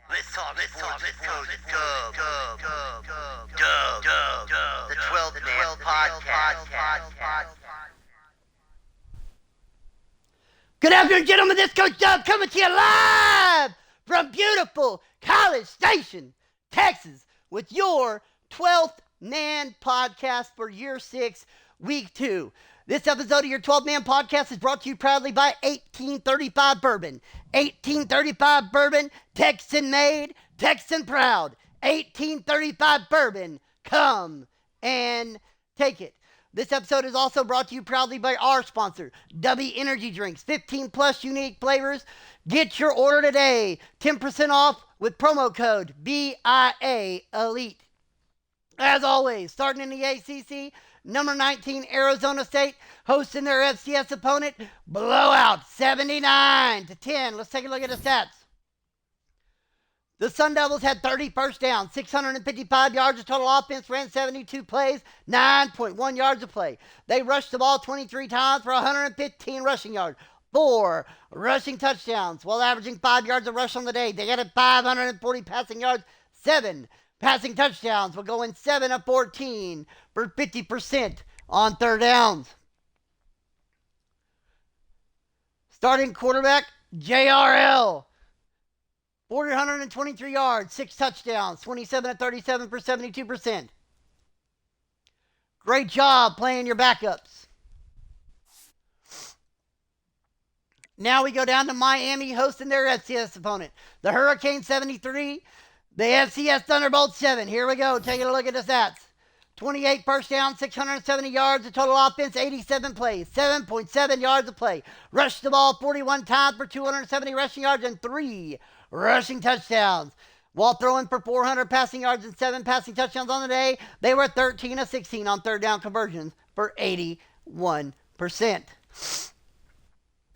Let's talk sports. Let's go. Dub. The 12th Man Podcast. Good afternoon, gentlemen. This Coach Dub coming to you live from beautiful College Station, Texas, with your 12th Man Podcast for Year 6, Week 2. This episode of your 12th Man Podcast is brought to you proudly by 1835 Bourbon. 1835 Bourbon, Texan made, Texan proud. 1835 Bourbon, come and take it. This episode is also brought to you proudly by our sponsor, W Energy Drinks. 15 plus unique flavors. Get your order today. 10% off with promo code B.I.A. Elite. As always, starting in the ACC, number 19 Arizona State hosting their FCS opponent. Blowout 79-10. Let's take a look at the stats. The Sun Devils had 30 first downs, 655 yards of total offense, ran 72 plays, 9.1 yards of play. They rushed the ball 23 times for 115 rushing yards, 4 rushing touchdowns, while averaging 5 yards of rush on the day. They got 540 passing yards, 7 passing touchdowns, will go in 7 of 14 for 50% on third downs. Starting quarterback, JRL. 423 yards, 6 touchdowns, 27 of 37 for 72%. Great job playing your backups. Now we go down to Miami hosting their FCS opponent. The Hurricane 73, the FCS Thunderbolt 7. Here we go, taking a look at the stats. 28 first down, 670 yards of total offense, 87 plays, 7.7 yards of play. Rushed the ball 41 times for 270 rushing yards and 3 rushing touchdowns. While throwing for 400 passing yards and 7 passing touchdowns on the day, they were 13 of 16 on third down conversions for 81%.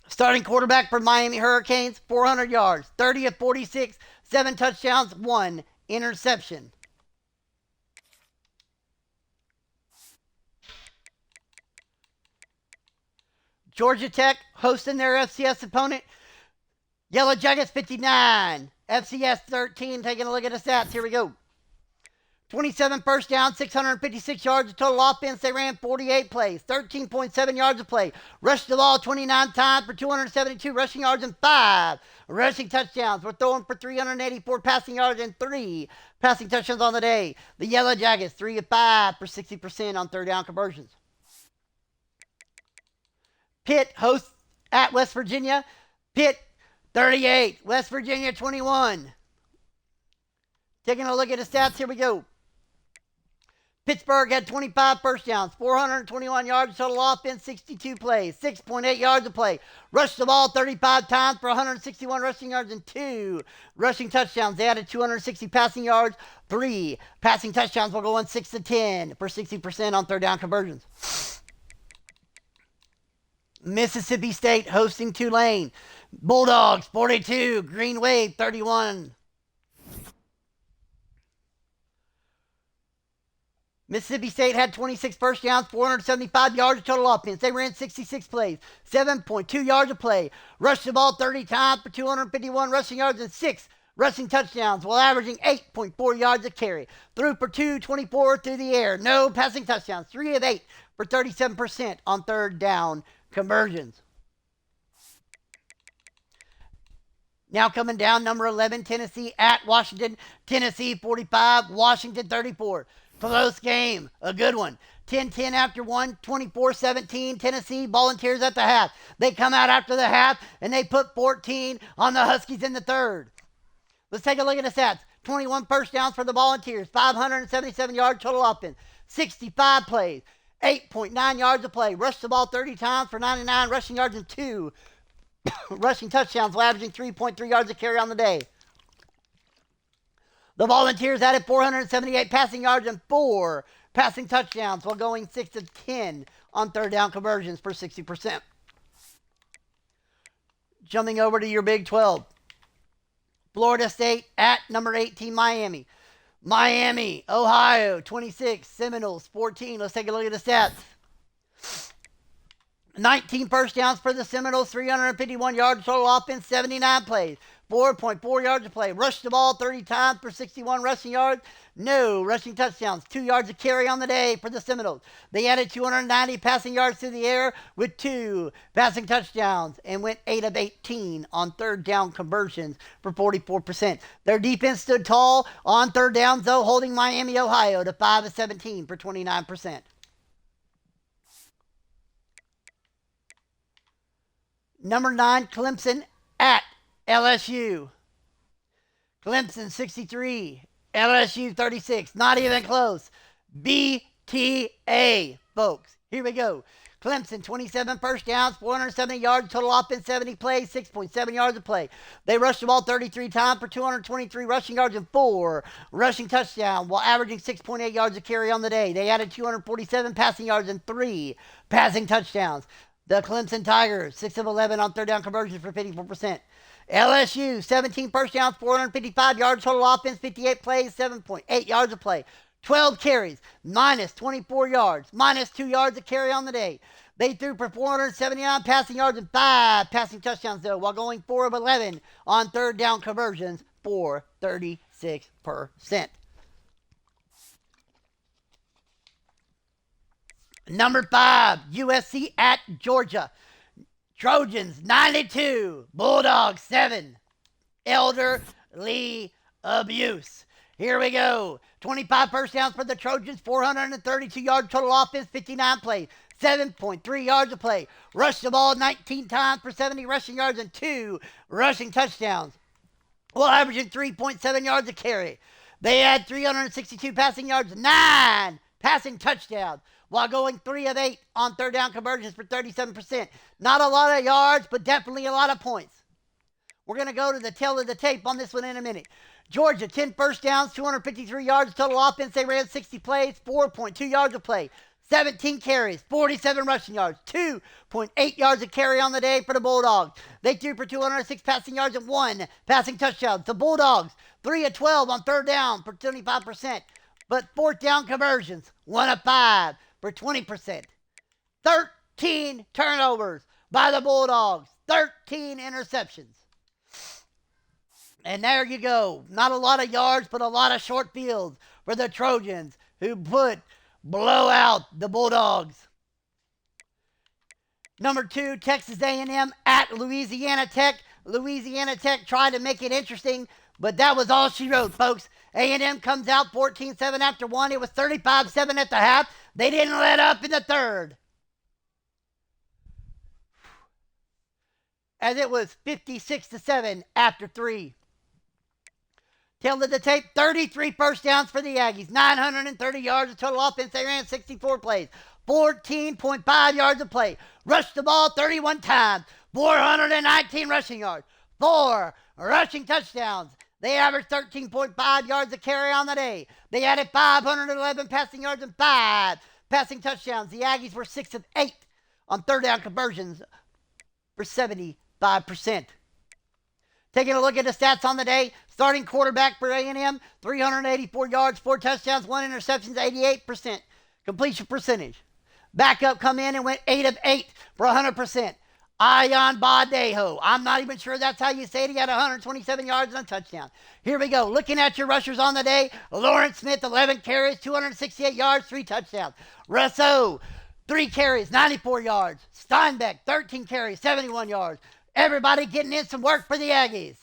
Starting quarterback for Miami Hurricanes, 400 yards, 30 of 46, 7 touchdowns, 1 interception. Georgia Tech hosting their FCS opponent. Yellow Jackets 59, FCS 13. Taking a look at the stats. Here we go. 27 first down, 656 yards of total offense. They ran 48 plays, 13.7 yards of play. Rushed the ball 29 times for 272 rushing yards and 5 rushing touchdowns. We're throwing for 384 passing yards and 3 passing touchdowns on the day. The Yellow Jackets 3 of 5 for 60% on third down conversions. Pitt hosts at West Virginia. Pitt 38, West Virginia 21. Taking a look at the stats, here we go. Pittsburgh had 25 first downs, 421 yards total offense, 62 plays, 6.8 yards of play. Rushed the ball 35 times for 161 rushing yards and 2 rushing touchdowns. They added 260 passing yards, 3 passing touchdowns. Will go in 6 to 10 for 60% on third down conversions. Mississippi State hosting Tulane. Bulldogs 42, Green Wave 31. Mississippi State had 26 first downs, 475 yards of total offense. They ran 66 plays, 7.2 yards of play. Rushed the ball 30 times for 251 rushing yards and 6 rushing touchdowns, while averaging 8.4 yards a carry. Threw for 224 through the air. No passing touchdowns. 3 of 8 for 37% on third down conversions. Now coming down, number 11, Tennessee at Washington. Tennessee 45, Washington 34. Close game, a good one. 10-10 after one, 24-17. Tennessee Volunteers at the half. They come out after the half, and they put 14 on the Huskies in the third. Let's take a look at the stats. 21 first downs for the Volunteers, 577 yards total offense, 65 plays, 8.9 yards of play. Rushed the ball 30 times for 99 rushing yards and 2 rushing touchdowns, while averaging 3.3 yards a carry on the day. The Volunteers added 478 passing yards and 4 passing touchdowns, while going 6 to 10 on third down conversions for 60%. Jumping over to your Big 12. Florida State at number 18, Miami. Miami, Ohio, 26. Seminoles, 14. Let's take a look at the stats. 19 first downs for the Seminoles, 351 yards total offense, 79 plays, 4.4 yards a play. Rushed the ball 30 times for 61 rushing yards. No rushing touchdowns. 2 yards a carry on the day for the Seminoles. They added 290 passing yards through the air with 2 passing touchdowns and went 8 of 18 on third down conversions for 44%. Their defense stood tall on third downs, though, holding Miami, Ohio to 5 of 17 for 29%. Number 9, Clemson at LSU. Clemson 63, LSU 36. Not even close. B.I.A, folks. Here we go. Clemson 27 first downs, 470 yards, total offense 70 plays, 6.7 yards a play. They rushed the ball 33 times for 223 rushing yards and 4 rushing touchdowns while averaging 6.8 yards a carry on the day. They added 247 passing yards and 3 passing touchdowns. The Clemson Tigers, 6 of 11 on third down conversions for 54%. LSU, 17 first downs, 455 yards, total offense, 58 plays, 7.8 yards a play. 12 carries, minus 24 yards, minus 2 yards a carry on the day. They threw for 479 passing yards and 5 passing touchdowns, though, while going 4 of 11 on third down conversions for 36%. Number 5, USC at Georgia. Trojans 92, Bulldogs 7. Elderly abuse. Here we go. 25 first downs for the Trojans, 432 yards total offense, 59 plays, 7.3 yards a play. Rushed the ball 19 times for 70 rushing yards and 2 rushing touchdowns, while averaging 3.7 yards a carry. They had 362 passing yards, 9 passing touchdowns, while going 3 of 8 on third down conversions for 37%. Not a lot of yards, but definitely a lot of points. We're going to go to the tail of the tape on this one in a minute. Georgia, 10 first downs, 253 yards total offense. They ran 60 plays, 4.2 yards a play. 17 carries, 47 rushing yards, 2.8 yards a carry on the day for the Bulldogs. They threw for 206 passing yards and 1 passing touchdown. The Bulldogs, 3 of 12 on third down for 25%. But fourth down conversions, 1 of 5 for 20%. 13 turnovers by the Bulldogs, 13 interceptions. And there you go. Not a lot of yards, but a lot of short fields for the Trojans, who blow out the Bulldogs. Number 2, Texas A&M at Louisiana Tech. Louisiana Tech tried to make it interesting, but that was all she wrote, folks. A&M comes out 14-7 after 1. It was 35-7 at the half. They didn't let up in the third, as it was 56-7 after 3. Tail of the tape, 33 first downs for the Aggies, 930 yards of total offense. They ran 64 plays, 14.5 yards a play. Rushed the ball 31 times, 419 rushing yards, 4 rushing touchdowns. They averaged 13.5 yards a carry on the day. They added 511 passing yards and 5 passing touchdowns. The Aggies were 6 of 8 on third down conversions for 75%. Taking a look at the stats on the day, starting quarterback for A&M, 384 yards, 4 touchdowns, 1 interception, 88% completion percentage. Backup come in and went 8 of 8 for 100%. Ion Badejo. I'm not even sure that's how you say it. He had 127 yards and a touchdown. Here we go. Looking at your rushers on the day, Lawrence Smith, 11 carries, 268 yards, 3 touchdowns. Russo, 3 carries, 94 yards. Steinbeck, 13 carries, 71 yards. Everybody getting in some work for the Aggies.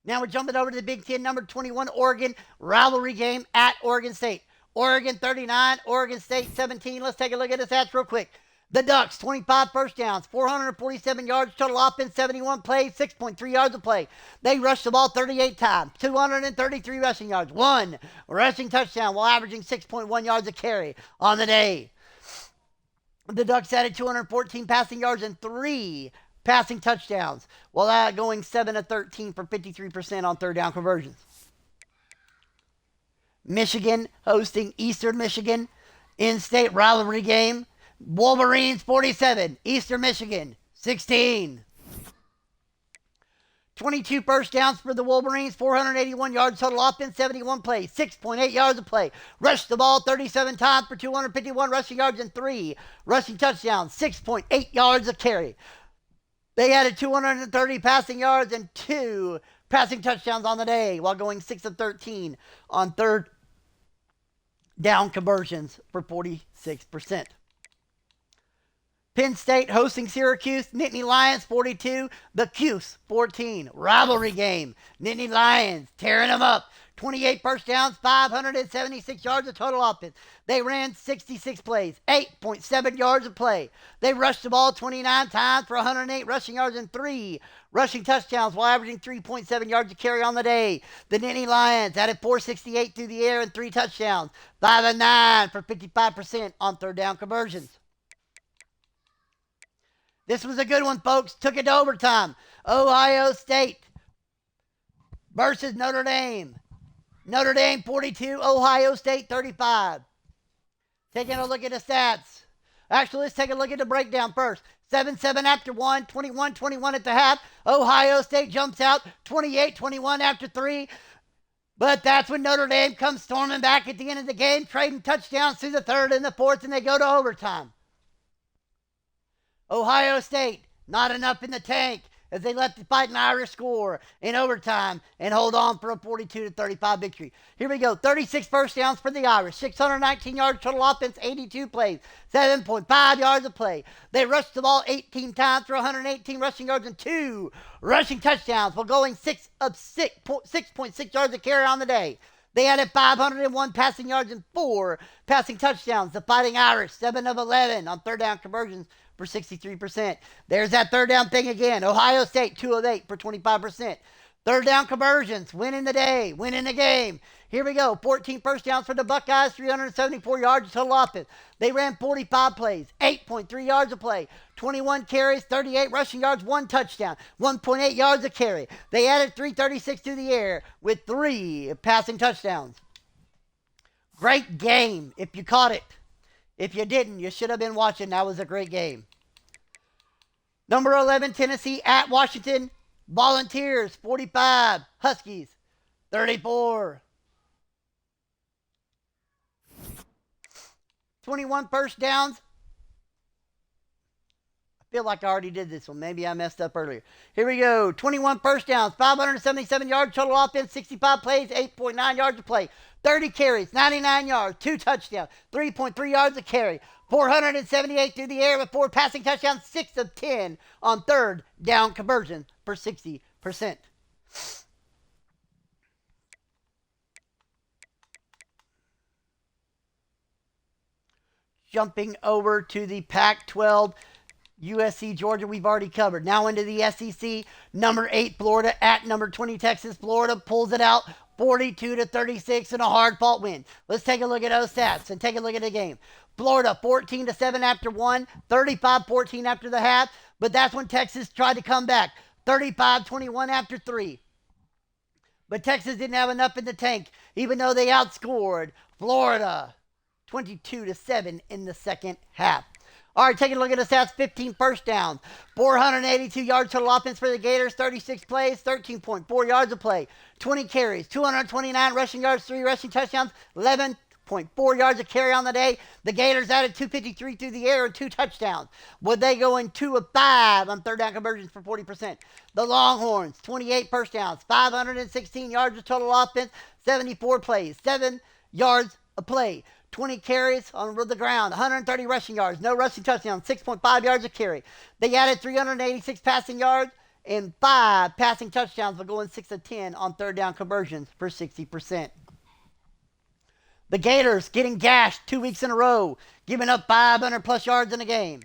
Now we're jumping over to the Big Ten, number 21, Oregon rivalry game at Oregon State. Oregon 39, Oregon State 17. Let's take a look at the stats real quick. The Ducks, 25 first downs, 447 yards, total offense, 71 plays, 6.3 yards a play. They rushed the ball 38 times, 233 rushing yards, 1 rushing touchdown while averaging 6.1 yards a carry on the day. The Ducks added 214 passing yards and 3 passing touchdowns, while going 7 of 13 for 53% on third down conversions. Michigan hosting Eastern Michigan, in-state rivalry game. Wolverines 47, Eastern Michigan 16. 22 first downs for the Wolverines, 481 yards total offense, 71 plays, 6.8 yards a play. Rushed the ball 37 times for 251 rushing yards and 3 rushing touchdowns, 6.8 yards a carry. They added 230 passing yards and 2 passing touchdowns on the day while going 6 of 13 on third down conversions for 46%. Penn State hosting Syracuse. Nittany Lions 42, the Cuse 14. Rivalry game. Nittany Lions tearing them up. 28 first downs, 576 yards of total offense. They ran 66 plays, 8.7 yards a play. They rushed the ball 29 times for 108 rushing yards and 3 rushing touchdowns while averaging 3.7 yards a carry on the day. The Nittany Lions added 468 through the air and 3 touchdowns, 5 and 9 for 55% on third down conversions. This was a good one, folks. Took it to overtime. Ohio State versus Notre Dame. Notre Dame 42, Ohio State 35. Taking a look at the stats. Actually, let's take a look at the breakdown first. 7-7 after 1, 21-21 at the half. Ohio State jumps out 28-21 after 3. But that's when Notre Dame comes storming back at the end of the game, trading touchdowns through the third and the fourth, and they go to overtime. Ohio State, not enough in the tank as they let the Fighting Irish score in overtime and hold on for a 42-35 victory. Here we go. 36 first downs for the Irish, 619 yards total offense, 82 plays, 7.5 yards a play. They rushed the ball 18 times for 118 rushing yards and 2 rushing touchdowns while going 6.6 yards a carry on the day. They added 501 passing yards and 4 passing touchdowns. The Fighting Irish, 7 of 11 on third down conversions for 63%. There's that third down thing again. Ohio State, 2 of 8 for 25%. Third down conversions, winning the day, winning the game. Here we go. 14 first downs for the Buckeyes, 374 yards total offense. They ran 45 plays, 8.3 yards a play, 21 carries, 38 rushing yards, 1 touchdown, 1.8 yards a carry. They added 336 through the air with 3 passing touchdowns. Great game if you caught it. If you didn't, you should have been watching. That was a great game. Number 11, Tennessee at Washington. Volunteers, 45. Huskies, 34. 21 first downs. I feel like I already did this one. Maybe I messed up earlier. Here we go. 21 first downs, 577 yards total offense, 65 plays, 8.9 yards a play. 30 carries, 99 yards, 2 touchdowns, 3.3 yards a carry, 478 through the air with 4 passing touchdowns, 6 of 10 on third down conversion for 60%. Jumping over to the Pac-12, USC, Georgia, we've already covered. Now into the SEC, number 8, Florida at number 20, Texas. Florida pulls it out 42-36 in a hard-fought win. Let's take a look at those stats and take a look at the game. Florida 14-7 after 1, 35-14 after the half, but that's when Texas tried to come back. 35-21 after 3. But Texas didn't have enough in the tank, even though they outscored Florida 22-7 in the second half. All right, taking a look at the stats. 15 first downs, 482 yards total offense for the Gators, 36 plays, 13.4 yards a play, 20 carries, 229 rushing yards, 3 rushing touchdowns, 11.4 yards a carry on the day. The Gators added 253 through the air and 2 touchdowns. Would they go in 2 of 5 on third down conversions for 40%? The Longhorns, 28 first downs, 516 yards of total offense, 74 plays, 7 yards a play. 20 carries on the ground, 130 rushing yards, no rushing touchdowns, 6.5 yards a carry. They added 386 passing yards and 5 passing touchdowns, but going 6 of 10 on third down conversions for 60%. The Gators getting gashed 2 weeks in a row, giving up 500 plus yards in a game.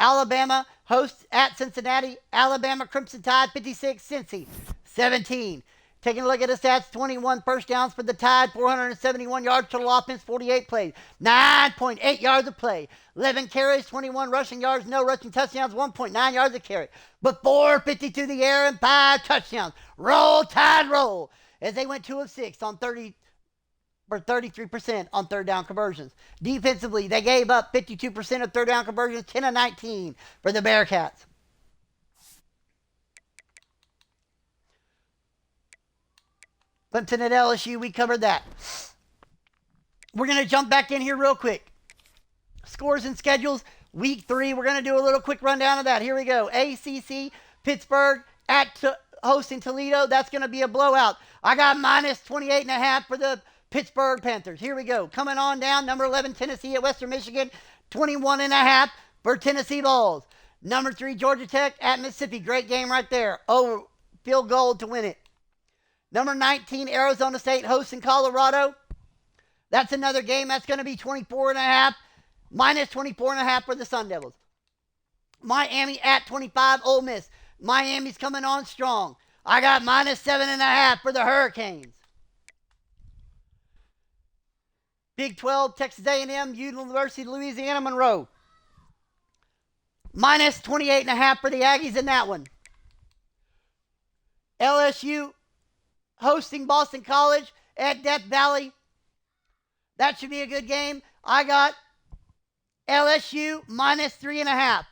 Alabama hosts at Cincinnati. Alabama Crimson Tide 56, Cincy 17. Taking a look at the stats, 21 first downs for the Tide, 471 yards total offense, 48 plays, 9.8 yards a play, 11 carries, 21 rushing yards, no rushing touchdowns, 1.9 yards a carry, but 450 through the air and 5 touchdowns. Roll, Tide, roll, as they went 2 of 6 on 33% on third down conversions. Defensively, they gave up 52% of third down conversions, 10 of 19 for the Bearcats. Clemson at LSU, we covered that. We're going to jump back in here real quick. Scores and schedules, week 3. We're going to do a little quick rundown of that. Here we go. ACC, Pittsburgh hosting Toledo. That's going to be a blowout. I got minus 28.5 for the Pittsburgh Panthers. Here we go. Coming on down, number 11, Tennessee at Western Michigan. 21.5 for Tennessee Vols. Number 3, Georgia Tech at Mississippi. Great game right there. Over field goal to win it. Number 19, Arizona State hosting Colorado. That's another game. That's going to be 24.5. Minus 24.5 for the Sun Devils. Miami at 25, Ole Miss. Miami's coming on strong. I got minus 7.5 for the Hurricanes. Big 12, Texas A&M, University of Louisiana, Monroe. Minus 28.5 for the Aggies in that one. LSU hosting Boston College at Death Valley. That should be a good game. I got LSU minus 3.5.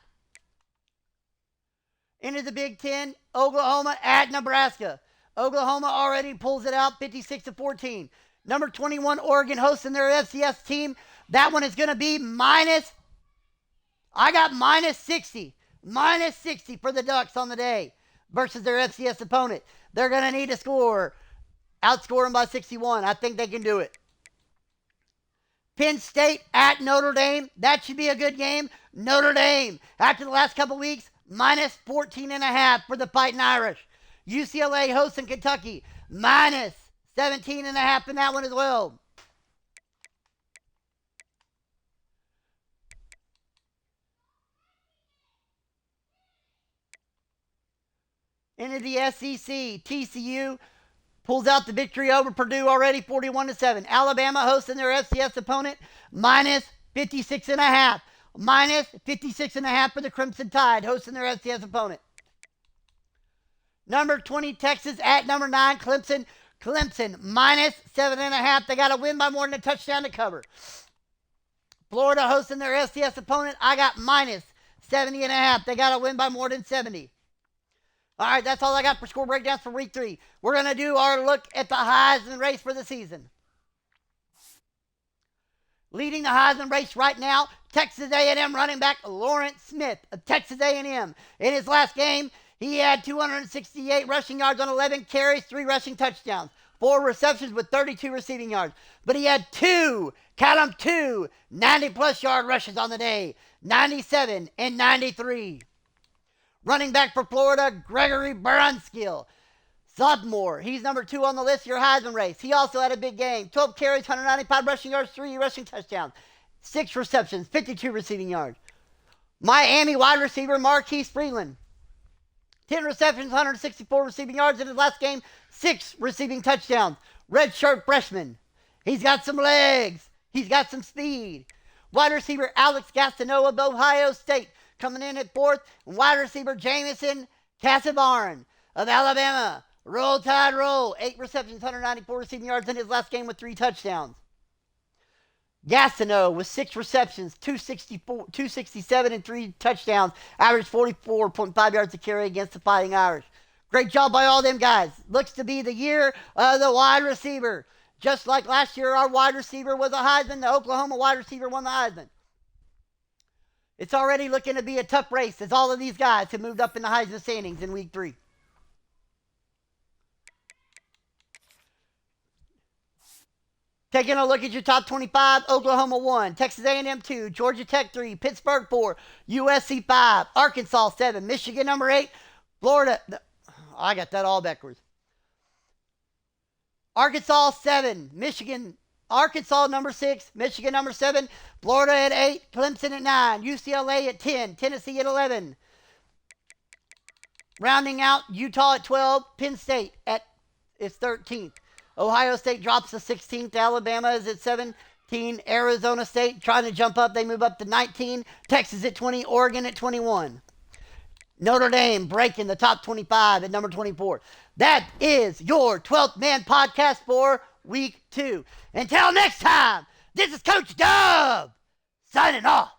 Into the Big 10, Oklahoma at Nebraska. Oklahoma already pulls it out 56-14. Number 21, Oregon hosting their FCS team. That one is going to be I got minus 60. Minus 60 for the Ducks on the day versus their FCS opponent. They're going to need to outscore them by 61. I think they can do it. Penn State at Notre Dame. That should be a good game. Notre Dame, after the last couple weeks, minus 14.5 for the Fighting Irish. UCLA hosting Kentucky, minus 17.5 in that one as well. Into the SEC, TCU pulls out the victory over Purdue already, 41-7. Alabama hosting their FCS opponent, minus 56.5. Minus 56.5 for the Crimson Tide, hosting their FCS opponent. Number 20, Texas at number 9, Clemson. Clemson, minus 7.5. They got to win by more than a touchdown to cover. Florida hosting their FCS opponent. I got minus 70.5. They got to win by more than 70. All right, that's all I got for score breakdowns for week 3. We're going to do our look at the Heisman race for the season. Leading the Heisman race right now, Texas A&M running back Lawrence Smith of Texas A&M. In his last game, he had 268 rushing yards on 11 carries, 3 rushing touchdowns, 4 receptions with 32 receiving yards. But he had 2, count them 2, 90-plus yard rushes on the day, 97 and 93. Running back for Florida, Gregory Brunskill, sophomore. He's number 2 on the list of your Heisman race. He also had a big game. 12 carries, 195 rushing yards, 3 rushing touchdowns, 6 receptions, 52 receiving yards. Miami wide receiver Marquise Freeland, 10 receptions, 164 receiving yards in his last game, 6 receiving touchdowns. Redshirt freshman. He's got some legs. He's got some speed. Wide receiver Alex Gastineau of Ohio State coming in at 4th. And wide receiver Jamison Casabaran of Alabama. Roll Tide Roll. 8 receptions, 194 receiving yards in his last game with 3 touchdowns. Gastineau with 6 receptions, 267 and 3 touchdowns, averaged 44.5 yards a carry against the Fighting Irish. Great job by all them guys. Looks to be the year of the wide receiver. Just like last year, our wide receiver was a Heisman. The Oklahoma wide receiver won the Heisman. It's already looking to be a tough race as all of these guys have moved up in the Heisman standings in week 3. Taking a look at your top 25, Oklahoma 1, Texas A&M 2, Georgia Tech 3, Pittsburgh 4, USC 5, Arkansas 7, Michigan number 8, Florida, I got that all backwards. Arkansas 7, Arkansas number 6, Michigan number 7, Florida at 8, Clemson at 9, UCLA at 10, Tennessee at 11. Rounding out, Utah at 12, Penn State at its 13th. Ohio State drops to 16th. Alabama is at 17. Arizona State trying to jump up. They move up to 19. Texas at 20. Oregon at 21. Notre Dame breaking the top 25 at number 24. That is your 12th Man podcast for week 2. Until next time, this is Coach Dub signing off.